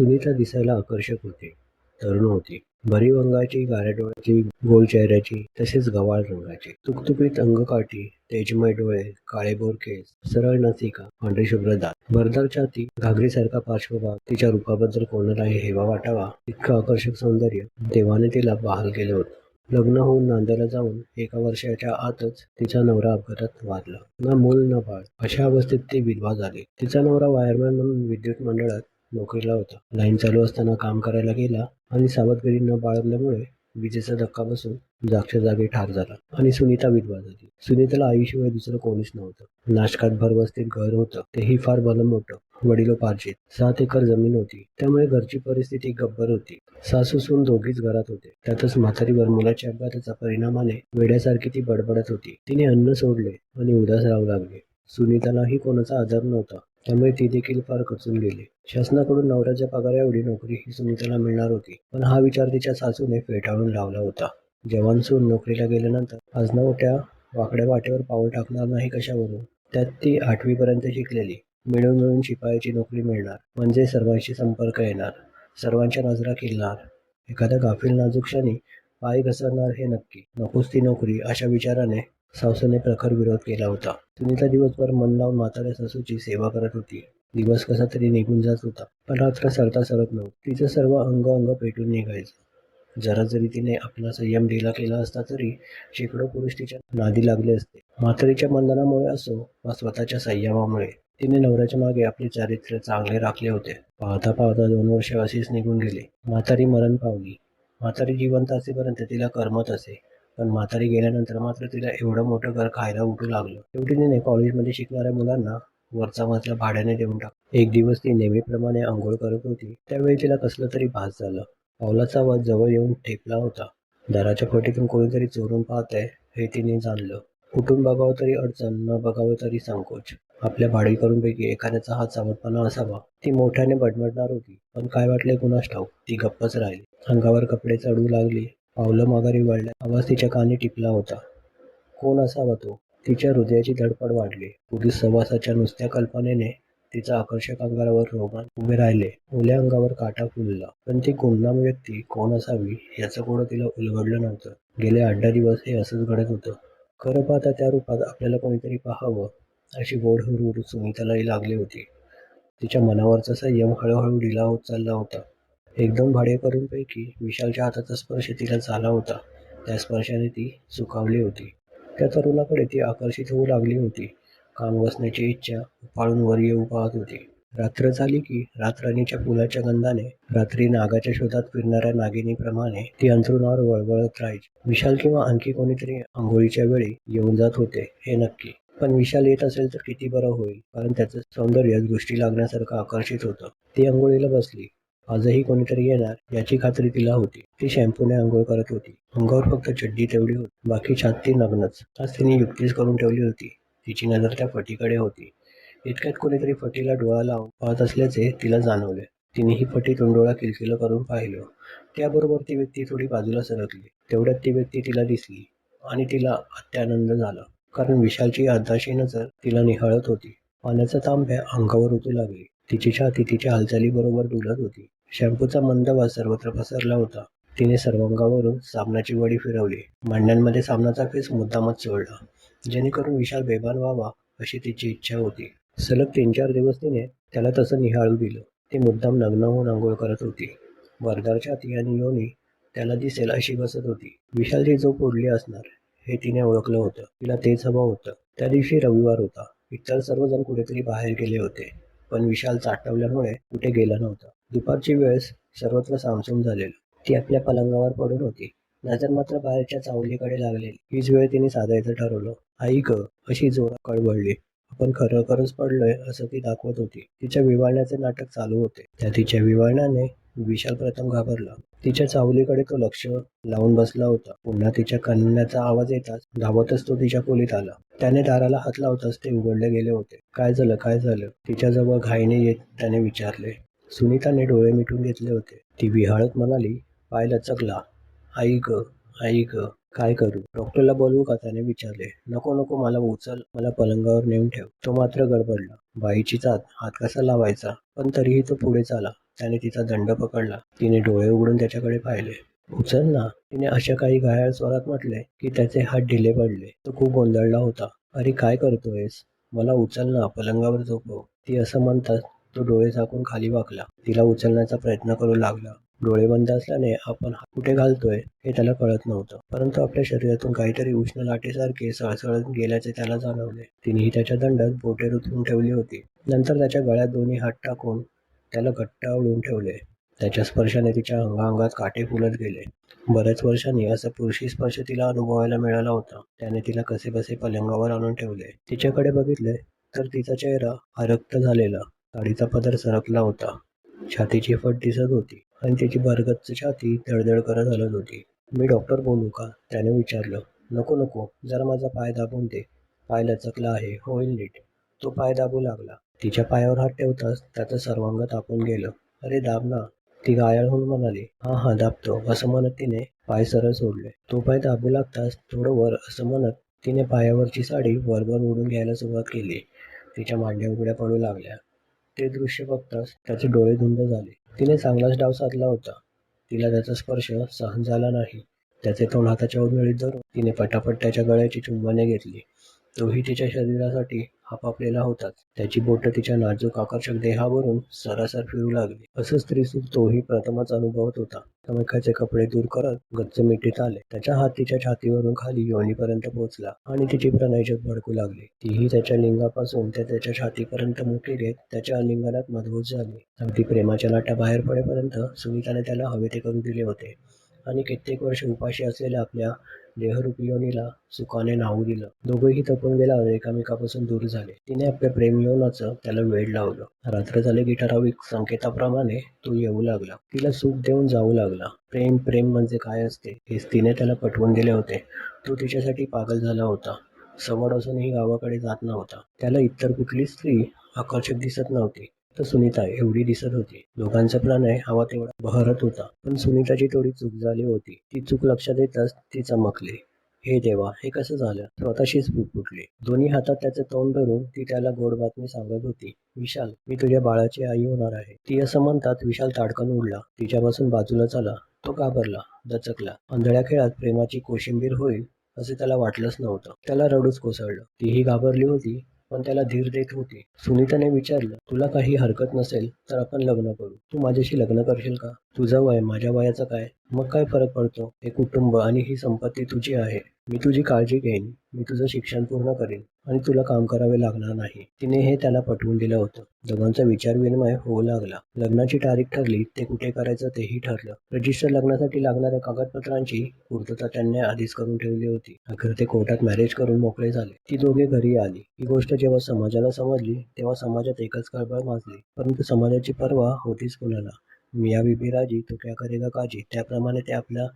सुनीता दिसायला आकर्षक होती. तरुण होती. भरीव अंगाची, गाऱ्या डोळ्याची, गोल चेहऱ्याची, तसेच गव्हाळ रंगाची. तुकतुकीत अंगकाठी, तेजमय डोळे, काळेभोर केस, सरळ नसिका, पांढरी शुभ्र दात, भरदार छाती, घागरीसारखा पार्श्वभाग. तिच्या रूपाबद्दल कोणालाही हेवा वाटावा इतकं आकर्षक सौंदर्य देवाने तिला बहाल केलं होतं. लग्न होऊन नांदायला जाऊन 1 वर्षाच्या आतच तिचा नवरा अपघातात वारला. ना मूल ना बाळ. अशा अवस्थेत ती विधवा झाली. तिचा नवरा वायरमॅन म्हणून विद्युत मंडळात नोकरीला होता. लाईन चालू असताना काम करायला गेला आणि सावधगिरी न बाळगल्यामुळे विजेचा धक्का बसून जागच्या जागी ठार झाला आणि सुनीता विधवा झाली. सुनीताला आईशिवाय दुसरं कोणीच नव्हतं. नाशकात भरवस्तीत घर होतं, तेही फार भलं-मोठं, वडिलोपार्जित. 7 एकर जमीन होती, त्यामुळे घरची परिस्थिती गब्बर होती. सासू-सून दोघीच घरात होते. त्यातच म्हातारीवर मुलाच्या अपघाताच्या परिणामाने वेड्यासारखी ती बडबडत होती. तिने अन्न सोडले आणि उदास राहू लागली. सुनीतालाही कोणाचा आधार नव्हता, त्यामुळे ती देखील फार खचून गेली. शासनाकडून नवऱ्याच्या पगाराएवढी नोकरी ही सुनीताला मिळणार होती, पण हा विचार तिच्या सासूने फेटाळून लावला होता. जवान सून नोकरीला गेल्यानंतर आजनावट्या वाकड्या वाटेवर पाऊल टाकणार नाही कशावरून? त्यात ती 8वी पर्यंत शिकलेली. मिळून मिळून शिपायाची नोकरी मिळणार, म्हणजे सर्वांशी संपर्क येणार, सर्वांच्या नजरा किलणार. एखाद्या गाफील नाजूक क्षणी पाय घसरणार हे नक्की. नकोच ती नोकरी, अशा विचाराने सासूने प्रखर विरोध केला होता. सुनीता दिवसभर मन लावून म्हाताऱ्या सासूची सेवा करत होती. दिवस कसा तरी निघून जात होता, पण रात्र सरता सरत नव्हती. तिचं सर्व अंग पेटून निघायचं. जरा जरी तिने आपला संयम ढिला केला असता तरी शेकडो पुरुष तिच्या नादी लागले असते. म्हातारीच्या बंधनामुळे असो वा स्वतःच्या संयमामुळे तिने नवऱ्याच्या मागे आपले चारित्र्य चांगले राखले होते. पाहता पाहता 2 वर्ष अशीच निघून गेली. म्हातारी मरण पावली. म्हातारी जिवंत असेपर्यंत तिला करमत असे, पण म्हातारी गेल्यानंतर मात्र तिला एवढं मोठं घर खायला उठू लागलं. शेवटी तिने कॉलेजमध्ये शिकणाऱ्या मुलांना वरचा मजला भाड्याने देऊन टाकला. एक दिवस ती नेहमीप्रमाणे आंघोळ करत होती, त्यावेळी तिला कसलं तरी भास झालं. पावलाचा आवाज जवळ येऊन ठेपला होता. दाराच्या फटीतून कोणीतरी चोरून पाहतंय हे तिने जाणलं. उठून बघावं तरी अडचण, न बघावं तरी संकोच. आपल्या भाडेकरूंपैकी एखाद्याचा हा चावटपणा असावा. ती मोठ्याने बडबडणार होती, पण काय वाटले कुणास ठाऊक, ती गप्पच राहिली. अंगावर कपडे चढू लागली. पावलं माघारी वळल्या. आवाज तिच्या कानी टिपला होता. कोण असावा तो? तिच्या हृदयाची धडपड वाढली. पुरुष सहवासाच्या नुसत्या कल्पनेने तिच्या आकर्षक अंगावर रोमांच उभे राहिले. ओल्या अंगावर काटा फुलला. पण ती गुमनाम व्यक्ती कोण असावी याचं कोडं तिला उलगडलं नव्हतं. गेले 8-10 दिवस हे असंच घडत होतं. खरं पाहता त्या रूपात आपल्याला कोणीतरी पाहावं अशी गोड हुरहुर सुनीतालाही लागली होती. तिच्या मनावरचा संयम हळूहळू ढिला होत चालला होता. 1-2 भाडेकरूंपैकी विशालच्या हाताचा स्पर्श तिला झाला होता. त्या स्पर्शाने ती सुखावली होती. त्या तरुणाकडे ती आकर्षित होऊ लागली होती. कान बसण्याची इच्छा उफाळून वर येऊ पाहत होती. रात्र झाली की रातराणीच्या फुलाच्या गंधाने रात्री नागाच्या शोधात फिरणाऱ्या नागिनीप्रमाणे ती अंथरुणावर वळवळत राहायची. विशाल किंवा आणखी कोणीतरी आंघोळीच्या वेळी येऊन जात होते हे नक्की. पण विशाल येत असेल तर किती बरं होईल, कारण त्याचं सौंदर्य दृष्टी लागण्यासारखं आकर्षित होतं. ती आंघोळीला बसली. आजही कोणीतरी येणार याची खात्री तिला होती. ती शॅम्पूने आंघोळ करत होती. अंगावर फक्त चड्डी तेवढी होती, बाकी छात ती नग्नच. आज तिने युक्तीच करून ठेवली होती. तिची नजर त्या फटीकडे होती. इतक्यात कोणीतरी फटीला डोळा लावून पाहत असल्याचे तिला जाणवले. तिने ही फटी तोंडोळा किलकिल करून पाहिलं. त्याबरोबर ती व्यक्ती थोडी बाजूला सरकली. तेवढ्यात ती व्यक्ती तिला दिसली आणि तिला अत्यानंद झाला, कारण विशालची अर्धाशी नजर तिला निहाळत होती. पाण्याचा तांब्या अंगावर ओतू लागली. तिची छाती तिच्या हालचालीबरोबर डुलत होती. शॅम्पूचा मंद वास सर्वत्र पसरला होता. तिने सर्वांगावरून साबणाची वडी फिरवली. मांड्यांमध्ये साबणाचा फेस मुद्दामच चोळला, जेणेकरून विशाल बेभान व्हावा अशी तिची इच्छा होती. सलग 3-4 दिवस तिने त्याला तसं निहाळू दिलं. ती मुद्दाम नग्न होऊन आंघोळ करत होती. भरदार छाती आणि योनी त्याला दिसेल अशी बसत होती. विशालची झोप उडली असणार हे तिने ओळखलं होतं. तिला तेच हवं होतं. त्या दिवशी रविवार होता. इतर सर्वजण कुठेतरी बाहेर गेले होते, पण विशाल चाटवल्यामुळे कुठे गेला नव्हता. दुपारची वेळेस सर्वत्र सामसूम झालेलं. ती आपल्या पलंगावर पडून होती. नजर मात्र बाहेरच्या चावडीकडे लागलेली. हीच वेळ तिने साधायचं ठरवलं. आई ग, अशी जोरात कळवळली. आपण खरोखरच पडलोय असं ती दाखवत होती. तिच्या विव्हाळण्याचे नाटक चालू होते. त्या तिच्या विव्हाळण्याने विशाल प्रथम घाबरला. तिच्या चावलीकडे तो लक्ष लावून बसला होता. पुन्हा तिच्या कणण्याचा आवाज येताच धावतच तो तिच्या खोलीत आला. त्याने दाराला हात लावताच ते उघडले गेले होते. काय झालं, काय झालं? तिच्याजवळ घाईने येत त्याने विचारले. सुनीताने डोळे मिटून घेतले होते. ती विहाळत म्हणाली, पाय लचकला. आई ग, आई ग, काय करू? डॉक्टरला बोलवू का? त्याने विचारले. नको नको, मला उचल, मला पलंगावर नेऊन ठेव. तो मात्र गडबडला. बाईची जात, हात कसा लावायचा? पण तरीही तो पुढे चाला. त्याने तिचा दंड पकडला. तिने डोळे उघडून त्याच्याकडे पाहिले. उचल ना, तिने अशा काही घायाळ स्वरात म्हटले की त्याचे हात ढिले पडले. तो खूप गोंधळला होता. अरे काय करतोयस? मला उचल ना, पलंगावर झोपव. ती असं म्हणताच तो डोळे झाकून खाली वाकला. तिला उचलण्याचा प्रयत्न करू लागला. डोळे बंद असल्याने आपण हात कुठे घालतोय हे त्याला कळत नव्हतं, परंतु आपल्या शरीरातून काहीतरी उष्ण लाटेसारखे सळसळत गेल्याचे त्याला जाणवले. तिनेही त्याच्या दंडात बोटे रुतवून ठेवली होती. नंतर त्याच्या गळ्यात दोन्ही हात टाकून त्याला घट्ट आवळून ठेवले. त्याच्या स्पर्शाने तिच्या अंगात काटे फुलत गेले. बऱ्याच वर्षांनी असा पुरुषी स्पर्श तिला अनुभवायला मिळाला होता. त्याने तिला कसेबसे पलंगावर आणून ठेवले. तिच्याकडे बघितले तर तिचा चेहरा आरक्त झालेला, साडीचा पदर सरकला होता, छातीची फट दिसत होती आणि तिची भरगच्च छाती धडधड करत हलत होती. मी डॉक्टर बोलू का? त्याने विचारलं. नको नको, जरा माझा पाय दाबून दे. पाय लचकला आहे, होईल नीट. तो पाय दाबू लागला. तिच्या पायावर हात ठेवताच त्याचं सर्वांग तापून गेलं. अरे दाब ना, ती घायाळ होऊन म्हणाली. हा हा दाबतो, असं म्हणत तिने पाय सरळ सोडले. तो पाय दाबू लागताच थोडं वर, असं म्हणत तिने पायावरची साडी वरवर ओढून घ्यायला सुरुवात केली. तिच्या मांड्या उघड्या पडू लागल्या. ते दृश्य बघताच त्याचे डोळे धुंद झाले. तिने चांगलाच डाव साधला होता. तिला त्याचा स्पर्श सहन झाला नाही. त्याचे तोंड हाताच्या उधळीत धरून तिने पटापट त्याच्या गळ्याची चुंबने घेतली. तोही तिच्या शरीरासाठी आपापलेला होताच. त्याची बोटं तिच्या नाजूक आकर्षक देहावरून सरासर फिरू लागली. असं स्त्रीसुख तोही प्रथमच अनुभवत होता. कमेकाचे कपडे दूर करत गच्च मिठीत आले. त्याचा हात तिच्या छातीवरून खाली योनीपर्यंत पोहोचला आणि तिची प्रणयजोत भडकू लागली. तीही त्याच्या लिंगापासून त्याच्या छातीपर्यंत मुठी घेत त्याच्या आलिंगनात मदभूत झाली. अगदी प्रेमाच्या लाटा बाहेर पडेपर्यंत सुनीताने त्याला हवे ते करू दिले होते आणि कित्येक वर्ष उपाशी असलेल्या आपल्या देहरूपी योनीला सुखाने न्हावू दिलं. दोघेही तपून गेल्यावर एकामेकापासून दूर झाले. तिने आपल्या प्रेम यौवनाचं त्याला वेड लावलं. रात्र झाले की ठराविक संकेताप्रमाणे तो येऊ लागला. तिला सुख देऊन जाऊ लागला. प्रेम प्रेम म्हणजे काय असते हेच तिने त्याला पटवून दिले होते. तो तिच्यासाठी पागल झाला होता. सवड असूनही गावाकडे जात नव्हता. त्याला इतर कुठली स्त्री आकर्षक दिसत नव्हती, तर सुनीता एवढी दिसत होती. दोघांचा प्रणय हवा तेवढा बहरत होता. पण सुनीताची थोडी चूक झाली होती. ती चूक लक्षात येताच ती चमकली. हे देवा, हे कसं झालं? स्वतःशीच फुटली. दोन्ही हातात त्याचं तोंड धरून ती त्याला गोड बातमी सांगत होती. विशाल, मी तुझ्या बाळाची आई होणार आहे. ती असं म्हणतात विशाल ताडकन उडला. तिच्यापासून बाजूला झाला. तो घाबरला, दचकला. आंधळ्या खेळात प्रेमाची कोशिंबीर होईल असे त्याला वाटलंच नव्हतं. त्याला रडूच कोसळलं. तीही घाबरली होती, पण त्याला धीर देत होती. सुनीताने विचारलं, तुला काही हरकत नसेल तर आपण लग्न करू. तू माझ्याशी लग्न करशील का? तुझं वय माझ्या वयाचं काय? मग काय फरक पडतो? हे कुटुंब आणि ही संपत्ती तुझी आहे. मी तुझी काळजी घेईन. मी तुझं शिक्षण पूर्ण करीन आणि तुला काम करावे लागणार नाही. तिने हे त्याला पटवून दिलं होतं. दोघांचा विचारविनिमय होऊ लागला. लग्नाची तारीख ठरली. ते कुठे करायचं तेही ठरलं. रजिस्टर लग्नासाठी लागणाऱ्या कागदपत्रांची पूर्तता त्यांनी आधीच करून ठेवली होती. अखेर ते कोर्टात मॅरेज करून मोकळे झाले. ती दोघे घरी आली. ही गोष्ट जेव्हा समाजाला समजली तेव्हा समाजात एकच कळबळ माजली. परंतु समाजाची पर्वा होतीच कुणाला? मिया बीबी राजी तो क्या करेगा काजी, त्याप्रमाणे ते आपल्या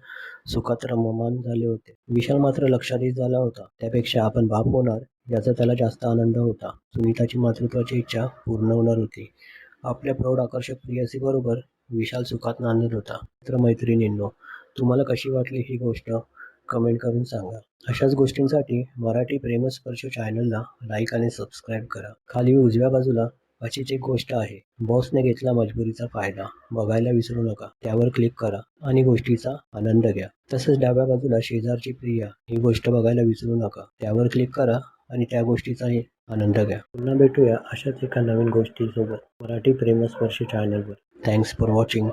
सुखात रममाण झाले होते. विशाल मात्र लक्षाधीश झाला होता. त्यापेक्षा आपण बाप होणार याचा त्याला जास्त आनंद होता. सुनीताची मातृत्वाची इच्छा पूर्ण होणार होती. आपल्या प्रौढ आकर्षक प्रियसी बरोबर विशाल सुखात नांदत होता. मित्र-मैत्रिणींनो, तुम्हाला कशी वाटली ही गोष्ट कमेंट करून सांगा. अशाच गोष्टींसाठी मराठी प्रेमस्पर्श चॅनलला लाईक आणि सबस्क्राईब करा. खाली उजव्या बाजूला अशीच एक गोष्ट आहे. बॉसने घेतला मजबुरीचा फायदा, बघायला विसरू नका. त्यावर क्लिक करा आणि गोष्टीचा आनंद घ्या. तसंच डाव्या बाजूला शेजारची प्रिया ही गोष्ट बघायला विसरू नका. त्यावर क्लिक करा आणि त्या गोष्टीचाही आनंद घ्या. पुन्हा भेटूया अशाच एका नवीन गोष्टीसोबत मराठी प्रेमस्पर्श चॅनलवर. Thanks for watching.